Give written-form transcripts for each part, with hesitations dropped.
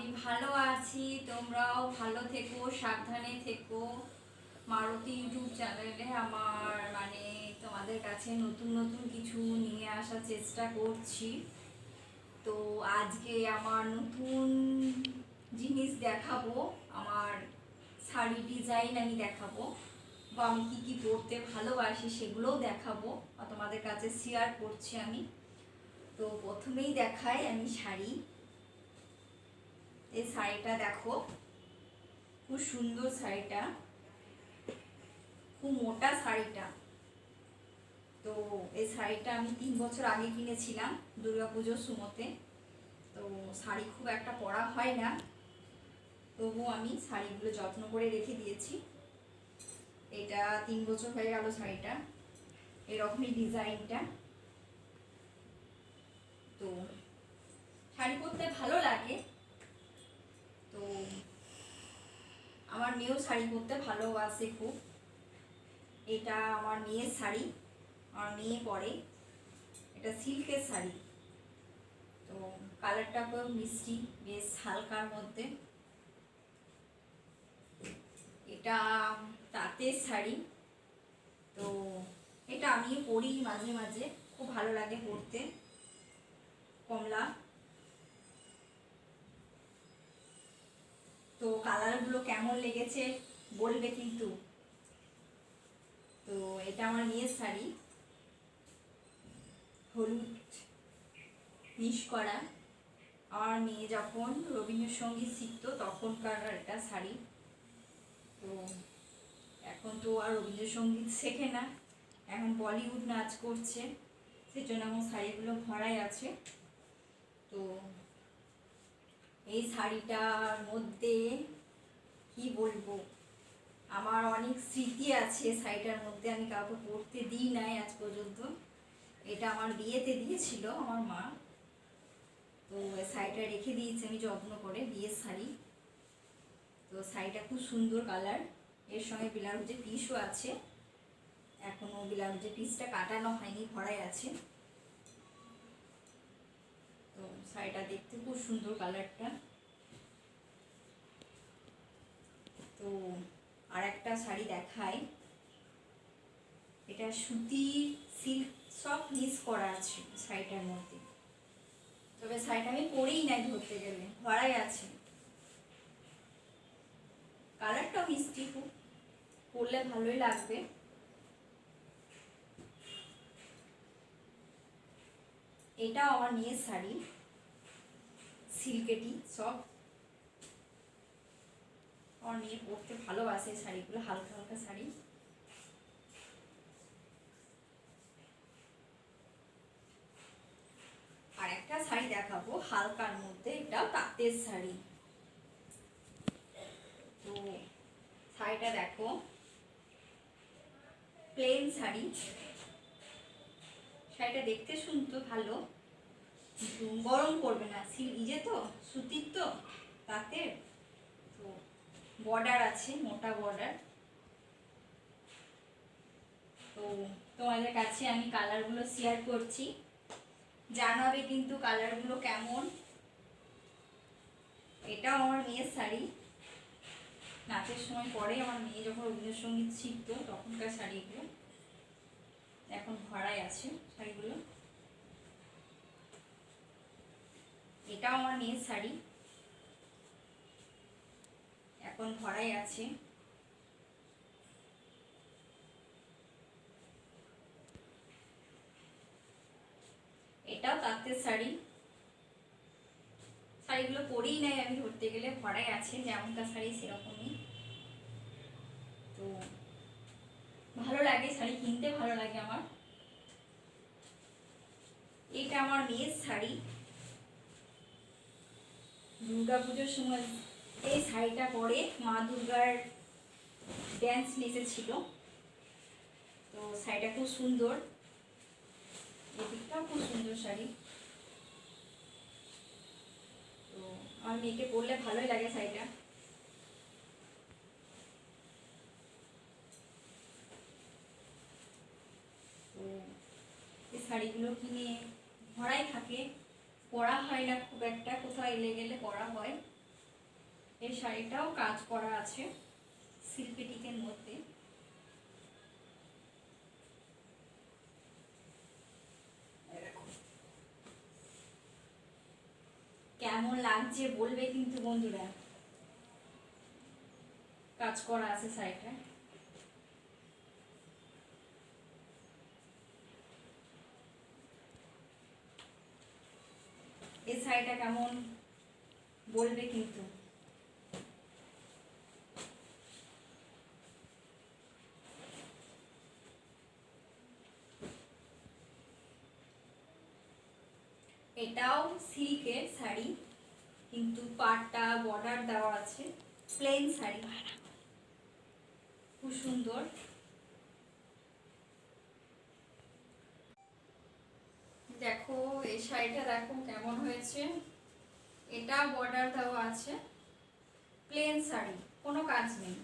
আমি ভালো আছি, তোমরাও ভালো থেকো, সাবধানে থেকো। মারুতি ইউটিউব চ্যানেলে আমার তোমাদের কাছে নতুন নতুন কিছু নিয়ে আসার চেষ্টা করছি। তো আজকে আমার নতুন জিনিস দেখাবো, আমার শাড়ি ডিজাইন আমি দেখাবো, বা আমি কী কী পরতে ভালোবাসি সেগুলোও দেখাবো, তোমাদের কাছে শেয়ার করছি আমি। তো প্রথমেই দেখাই আমি শাড়ি। এই শাড়িটা দেখো, খুব সুন্দর শাড়িটা, খুব মোটা শাড়িটা। তো এই শাড়িটা আমি 3 বছর আগে কিনেছিলাম দুর্গাপুজোর সময়তে। তো শাড়ি খুব একটা পরা হয় না, তবুও আমি শাড়িগুলো যত্ন করে রেখে দিয়েছি। এটা 3 বছর হয়ে গেল শাড়িটা, এরকমই ডিজাইনটা। তো শাড়ি পরতে ভালো লাগে। তো আমার মেয়েও শাড়ি পরতে ভালোবাসে খুব। এটা আমার মেয়ের শাড়ি, আমার মেয়ে পরে। এটা সিল্কের শাড়ি। তো কালারটা খুব মিষ্টি, বেশ হালকার মধ্যে। এটা তাঁতের শাড়ি। তো এটা আমিও পরি মাঝে মাঝে, খুব ভালো লাগে পরতে। কমলা। তো কালারগুলো কেমন লেগেছে বলবে কিন্তু। তো এটা আমার মেয়ের শাড়ি, হলুদ মিশ করা। আমার মেয়ে যখন রবীন্দ্রসঙ্গীত শিখতো তখনকার এটা শাড়ি। তো এখন তো আর রবীন্দ্রসঙ্গীত শেখে না, এখন বলিউড নাচ করছে, সেজন্য আমার শাড়িগুলো ভরাই আছে। তো এই শাড়িটার মধ্যে কি বলবো, আমার অনেক স্মৃতি আছে শাড়িটার মধ্যে, আমি কাউকে পরতে দিই নাই আজ পর্যন্ত। এটা আমার বিয়েতে দিয়েছিল আমার মা। তো শাড়িটা রেখে দিয়েছি আমি যত্ন করে, বিয়ের শাড়ি। তো শাড়িটা খুব সুন্দর কালার, এর সঙ্গে ব্লাউজের পিসও আছে, এখনো ব্লাউজের পিসটা কাটানো হয়নি, ভরাই আছে। তো শাড়িটা দেখতে খুব সুন্দর কালারটা। তো আর একটা শাড়ি দেখাই। এটা সুতি সিল্ক সব মিক্স করা আছে শাড়িটার মধ্যে, তবে শাড়িটা আমি পরেই নাই ধরতে গেলে, ভরাই আছে। কালারটাও মিষ্টি, খুব পরলে ভালোই লাগবে। এটাও আমার মেয়ের শাড়ি, সিল্কেটি সব। আমার মেয়ে পরতে ভালোবাসে শাড়িগুলো, হালকা হালকা শাড়ি। আর একটা শাড়ি দেখাবো হালকার মধ্যে, এটাও তাঁতের শাড়ি। তো শাড়িটা দেখো, প্লেন শাড়ি। শাড়িটা দেখতে শুনতো ভালো, কিন্তু গরম করবে না, ইজে তো সুতির, তো তাঁতের। তো বর্ডার আছে, মোটা বর্ডার। তো তোমাদের কাছে আমি কালারগুলো শেয়ার করছি, জানাবে কিন্তু কালারগুলো কেমন। এটাও আমার মেয়ের শাড়ি, নাচের সময় পরে আমার মেয়ে যখন রবীন্দ্রসঙ্গীত শিখতো তখনকার শাড়ি এগুলো, এখন ভরাই আছে শাড়িগুলো। এটাও আমার মেয়ের শাড়ি, এখন ভরাই আছে। এটাও তাঁতের শাড়ি। শাড়িগুলো পরেই নাই আমি ধরতে গেলে, ভরাই আছে, যেমনকার শাড়ি সেরকমই। তো ভালো লাগে শাড়ি কিনতে, ভালো লাগে আমার। এটা আমার মেয়ের শাড়ি, দুর্গাপুজোর সময় এই শাড়িটা পরে মা দুর্গার ড্যান্স নেচেছিল। তো শাড়িটা খুব সুন্দর, এদিকটাও খুব সুন্দর শাড়ি। তো আমার মেয়েকে পরলে ভালোই লাগে শাড়িটা। তো এই শাড়িগুলো কিনে ভরাই থাকে, পরা হয় না খুব একটা, কোথাও এলে গেলে পরা হয়। এই শাড়িটাও কাজ করা আছে সিল্পিটিকের মধ্যে। কেমন লাগছে বলবে কিন্তু বন্ধুরা। কাজ করা আছে শাড়িটা। এই শাড়িটা কেমন বলবে কিন্তু। এটাও সিল্কের শাড়ি, কিন্তু পাটটা বর্ডার দেওয়া আছে, প্লেন শাড়ি, খুব সুন্দর। দেখো এই শাড়িটা দেখো কেমন হয়েছে। এটা বর্ডার দেওয়া আছে, প্লেন শাড়ি, কোনো কাজ নেই।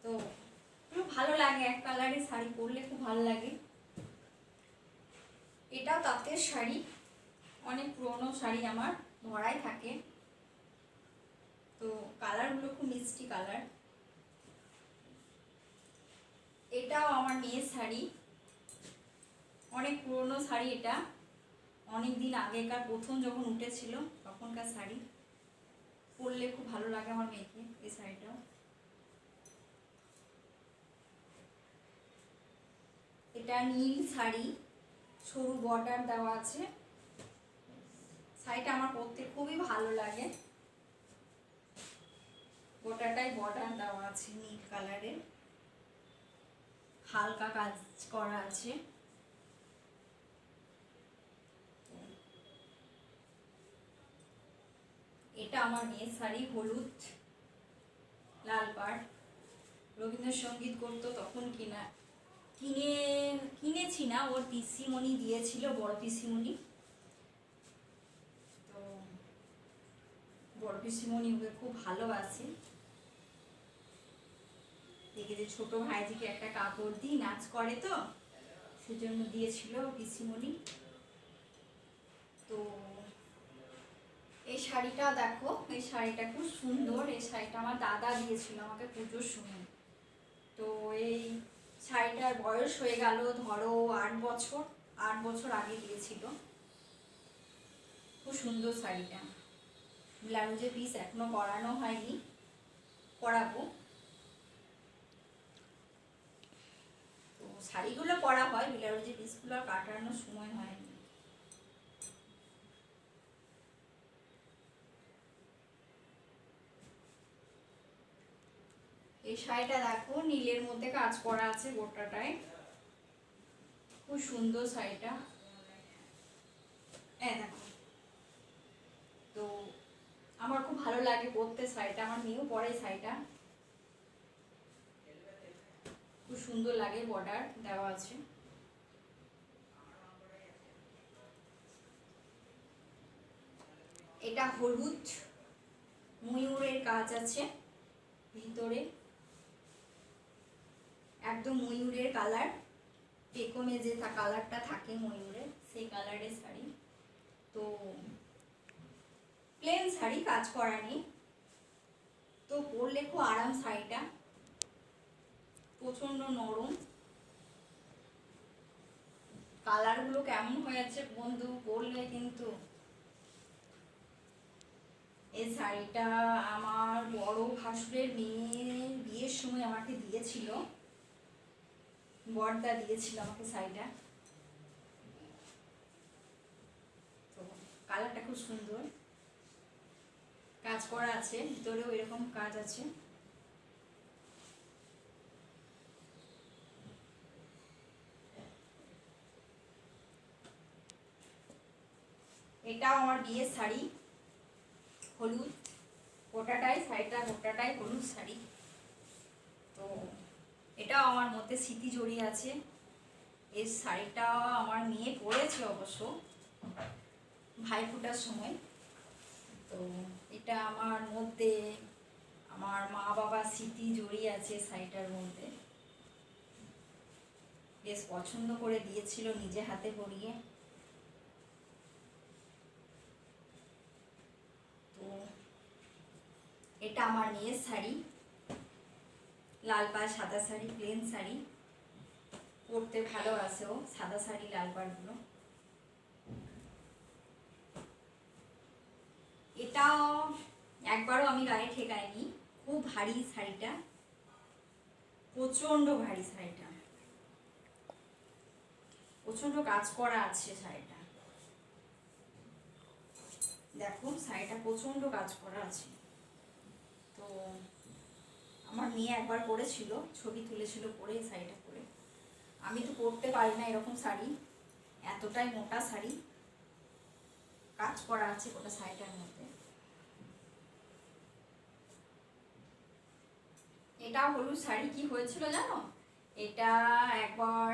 তো খুব ভালো লাগে, এক কালারের শাড়ি পরলে খুব ভালো লাগে। এটাও তাঁতের শাড়ি, অনেক পুরনো শাড়ি আমার ধরাই থাকে। তো কালারগুলো খুব মিষ্টি কালার। এটাও আমার মেয়ের শাড়ি, অনেক পুরনো শাড়ি। এটা অনেক দিন আগেকার, প্রথম যখন উঠেছিল তখনকার শাড়ি, পরলে খুব ভালো লাগে আমার মেয়েকে এই শাড়িটাও। এটা নীল শাড়ি, সরু বর্ডার দেওয়া আছে। শাড়িটা আমার পরতে খুবই ভালো লাগে, গোটাটাই বর্ডার দেওয়া আছে নীল কালারের, হালকা কাজ করা আছে। এটা আমার মেয়ের শাড়ি, হলুদ লাল পাড়। রবীন্দ্রসঙ্গীত করতো তখন কিনেছি না, ওর পিসিমণি দিয়েছিল, বড় পিসিমণি। তো বড় পিসিমণি ওকে খুব ভালোবাসে, দেখে যে ছোট ভাইজিকে একটা কাপড় দিই, নাচ করে তো সেজন্য দিয়েছিল পিসিমণি। তো এই শাড়িটা দেখো, এই শাড়িটা খুব সুন্দর। এই শাড়িটা আমার দাদা দিয়েছিল আমাকে পুজোর সময়। তো এই শাড়িটার বয়স হয়ে গেল ধরো 8 বছর, 8 বছর আগে দিয়েছিল। খুব সুন্দর শাড়িটা। ব্লাউজের পিস এখনো করানো হয়নি, করাবো। তো শাড়িগুলো করা হয়, ব্লাউজের পিসগুলো কাটানোর সময় হয়নি। এই শাড়িটা দেখো নীলের মধ্যে কাজ করা আছে গোটাটায়, খুব সুন্দর শাড়িটা। দেখো, তো আমার খুব ভালো লাগে পরতে শাড়িটা, আমার মেয়েও পরে শাড়িটা, খুব সুন্দর লাগে, বর্ডার দেওয়া আছে। এটা হলুদ, ময়ূরের কাজ আছে ভিতরে, একদম ময়ূরের কালার, পেকমে যে কালারটা থাকে ময়ূরের, সেই কালারের শাড়ি। তো প্লেন শাড়ি, কাজ করা নেই, তো পরলে খুব আরাম। শাড়িটা প্রচন্ড নরম। কালারগুলো কেমন হয়েছে বন্ধু বললে কিন্তু। এই শাড়িটা আমার বড় ভাসুরের মেয়ের বিয়ের সময় আমাকে দিয়েছিল, বড়দা দিয়েছিল আমাকে শাড়িটা। তো কালারটা খুব সুন্দর, কাজ করা আছে ভিতরেও, এরকম কাজ আছে। এটাও আমার বিয়ের শাড়ি, হলুদ, গোটাটাই শাড়িটা, গোটাটাই হলুদ শাড়ি। তো এটাও আমার মধ্যে স্মৃতি জড়িয়ে আছে। এই শাড়িটা আমার মেয়ে পরেছে অবশ্য ভাইফোঁটার সময়। তো এটা আমার মধ্যে আমার মা বাবার স্মৃতি জড়িয়ে আছে শাড়িটার মধ্যে। বেশ পছন্দ করে দিয়েছিল, নিজে হাতে পরিয়ে। তো আমার মেয়ের শাড়ি, লাল পাড় সাদা শাড়ি, প্লেন শাড়ি পরতে ভালোবাসে ও, সাদা শাড়ি লাল পাড়গুলো। এটাও একবারও আমি গায়ে ঠেকাইনি, খুব ভারী শাড়িটা, প্রচণ্ড ভারী শাড়িটা, প্রচণ্ড কাজ করা আছে শাড়িটা। দেখো শাড়িটা প্রচণ্ড কাজ করা আছে। তো আমার মেয়ে একবার পরেছিল, ছবি তুলেছিল পরে শাড়িটা পরে। আমি তো পরতে পারি না এরকম শাড়ি, এতটাই মোটা শাড়ি, কাজ করা আছে গোটা শাড়িটার মধ্যে। এটা হলুদ শাড়ি কি হয়েছিল জানো, এটা একবার,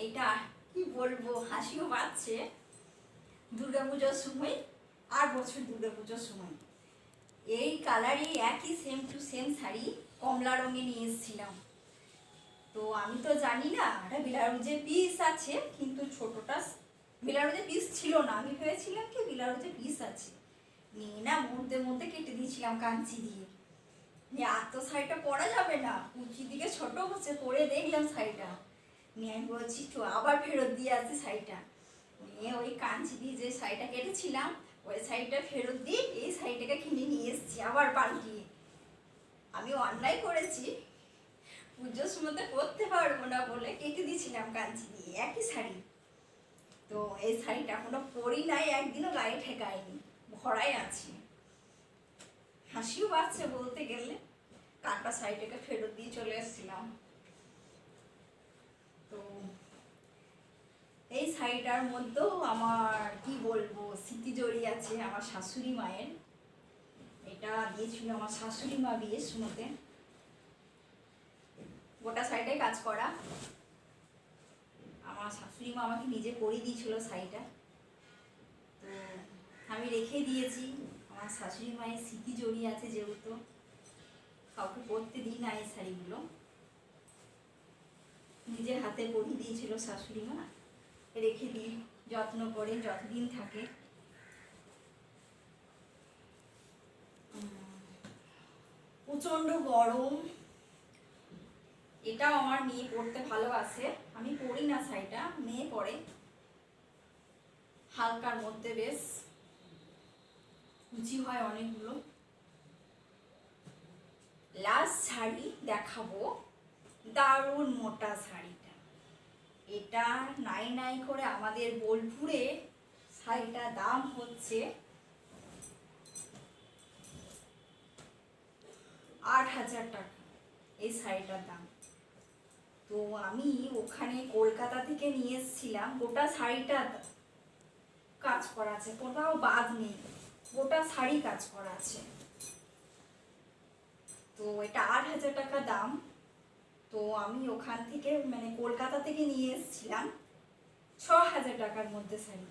এইটা কি বলবো, হাসিও পাচ্ছে। দুর্গাপুজোর সময়, আর বছর দুর্গাপুজোর সময় এই কালারই একই সেম টু সেম শাড়ি কমলা রঙে নিয়ে এসেছিলাম। তো আমি তো জানি না এটা ব্লাউজে পিস আছে, কিন্তু ছোটটা ব্লাউজে পিস ছিল না, আমি ভেবেছিলাম কি ব্লাউজে পিস আছে, নিয়ে না মধ্যে মধ্যে কেটে দিয়েছিলাম কাঞ্চি দিয়ে। আর তো শাড়িটা পরা যাবে না, কুচি দিকে ছোট হচ্ছে, পরে দেখলাম শাড়িটা, নিয়ে আমি বলছি তো আবার ফেরত দিয়ে আসি শাড়িটা। নিয়ে ওই কাঞ্চি দিয়ে যে শাড়িটা কেটেছিলাম ওই শাড়িটা ফেরত দিয়ে এই শাড়িটাকে কিনে নিয়ে এসেছি আবার পাল্টিয়ে। আমি অন্যায় করেছি, পুজোর সময় পরতে পারবো না বলে কেটে দিয়েছিলাম কাঞ্চি দিয়ে একই শাড়ি। তো এই শাড়িটা এখনো পরি নাই, একদিনও গায়ে ঠেকায়নি, ভরাই আছে। হাসিও পাচ্ছে বলতে গেলে, কাটা শাড়িটাকে ফেরত দিয়ে চলে এসেছিলাম। তো এই শাড়িটার মধ্যেও আমার কি বলবো স্মৃতি জড়িয়ে আছে আমার শাশুড়ি মায়ের। এটা দিয়েছিল আমার শাশুড়ি মা বিয়ের সময়তে, গোটা শাড়িটাই কাজ করা। আমার শাশুড়ি মা আমাকে নিজে পরিয়ে দিয়েছিল শাড়িটা, তো আমি রেখে দিয়েছি। আমার শাশুড়ি মায়ের স্মৃতি জড়িয়ে আছে যেহেতু, কাউকে পরতে দিই না এই শাড়িগুলো, নিজের হাতে পরিয়ে দিয়েছিল শাশুড়ি মা, রেখে দিই যত্ন করে, যতদিন থাকে। প্রচণ্ড গরম, এটাও আমার মেয়ে পরতে ভালোবাসে, আমি পরি না শাড়িটা, মেয়ে পরে। হালকার মধ্যে বেশ কুচি হয় অনেকগুলো। লাস্ট শাড়ি দেখাবো, দারুণ মোটা শাড়িটা, এটা নাই নাই করে আমাদের বোলপুরে শাড়িটার দাম হচ্ছে 8,000 টাকা এই শাড়িটার দাম। তো আমি ওখানে কলকাতা থেকে নিয়ে এসেছিলাম, গোটা শাড়িটা কাজ করা আছে, কোথাও বাদ নেই, গোটা শাড়ি কাজ করা আছে। তো এটা 8,000 টাকা দাম। তো আমি ওখান থেকে মানে কলকাতা থেকে নিয়ে এসেছিলাম 6,000 টাকার মধ্যে শাড়ি।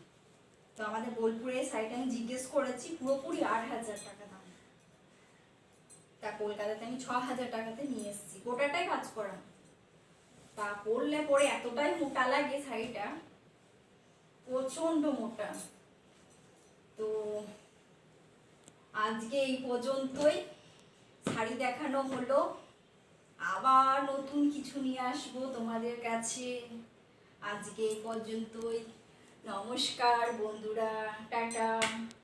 তো আমাদের বোলপুরে শাড়িটা আমি জিজ্ঞেস করেছি, পুরোপুরি 8,000 টাকা দাম। তা কলকাতাতে আমি 6,000 টাকাতে নিয়ে এসেছি, গোটাটাই কাজ করা। তা পরলে পরে এতটাই মোটা লাগে শাড়িটা, প্রচণ্ড মোটা। তো আজকে এই পর্যন্তই, শাড়ি দেখানো হলো, আবার নতুন কিছু নিয়ে আসবো তোমাদের কাছে। আজকে এই পর্যন্তই, নমস্কার বন্ধুরা, টাটা।